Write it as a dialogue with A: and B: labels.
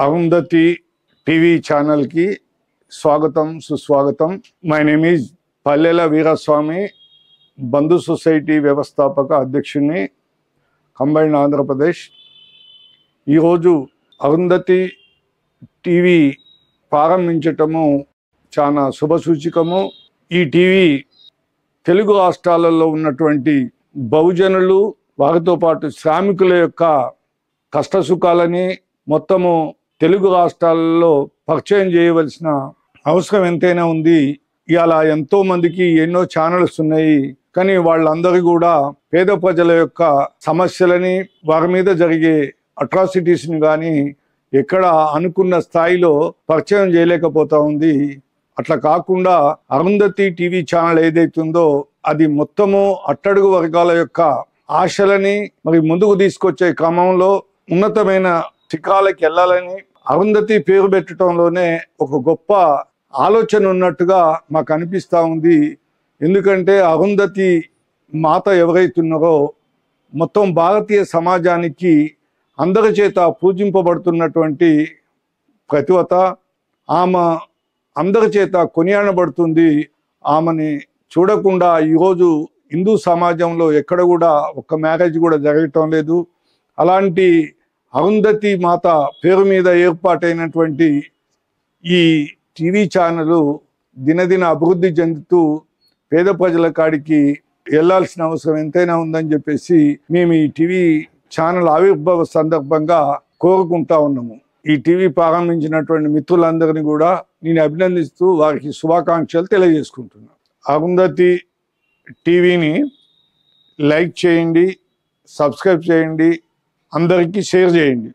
A: Arundhati TV ఛానల్కి స్వాగతం సుస్వాగతం. మై నేమ్ ఈజ్ పల్లెల వీరస్వామి, బంధు సొసైటీ వ్యవస్థాపక అధ్యక్షుడిని, కంబైన్డ్ ఆంధ్రప్రదేశ్. ఈరోజు అరుంధతి టీవీ ప్రారంభించటము చాలా శుభసూచికము. ఈ టీవీ తెలుగు రాష్ట్రాలలో ఉన్నటువంటి బహుజనులు, వారితో పాటు శ్రామికుల యొక్క కష్టసుఖాలని మొత్తము తెలుగు రాష్ట్రాలలో పరిచయం చేయవలసిన అవసరం ఎంతైనా ఉంది. ఇవాళ ఎంతో మందికి ఎన్నో ఛానల్స్ ఉన్నాయి, కానీ వాళ్ళందరూ కూడా పేద ప్రజల యొక్క సమస్యలని, వారి మీద జరిగే అట్రాసిటీస్ని కానీ ఎక్కడ అనుకున్న స్థాయిలో పరిచయం చేయలేకపోతా ఉంది. అట్లా కాకుండా అరుంధతి టీవీ ఛానల్ ఏదైతుందో అది మొత్తము అట్టడుగు వర్గాల యొక్క ఆశలని మరి ముందుకు తీసుకొచ్చే క్రమంలో ఉన్నతమైన శిఖరాలకు వెళ్ళాలని అరుంధతి పేరు పెట్టడంలోనే ఒక గొప్ప ఆలోచన ఉన్నట్టుగా మాకు అనిపిస్తూ ఉంది. ఎందుకంటే అరుంధతి మాత ఎవరైతున్నారో మొత్తం భారతీయ సమాజానికి అందరి చేత పూజింపబడుతున్నటువంటి ప్రతివత. ఆమె అందరి చేత కొనియాడబడుతుంది. ఆమెని చూడకుండా ఈరోజు హిందూ సమాజంలో ఎక్కడ కూడా ఒక్క మ్యారేజ్ కూడా జరగటం లేదు. అలాంటి అరుంధతి మాత పేరు మీద ఏర్పాటైనటువంటి ఈ టీవీ ఛానల్ దినదిన అభివృద్ధి చెందుతూ పేద ప్రజల కాడికి వెళ్ళాల్సిన అవసరం ఎంతైనా ఉందని చెప్పేసి మేము ఈ టీవీ ఛానల్ ఆవిర్భావ సందర్భంగా కోరుకుంటా ఉన్నాము. ఈ టీవీ ప్రారంభించినటువంటి మిత్రులందరినీ కూడా నేను అభినందిస్తూ వారికి శుభాకాంక్షలు తెలియజేసుకుంటున్నాను. అరుంధతి టీవీని లైక్ చేయండి, సబ్స్క్రైబ్ చేయండి, అందరికీ షేర్ చేయండి.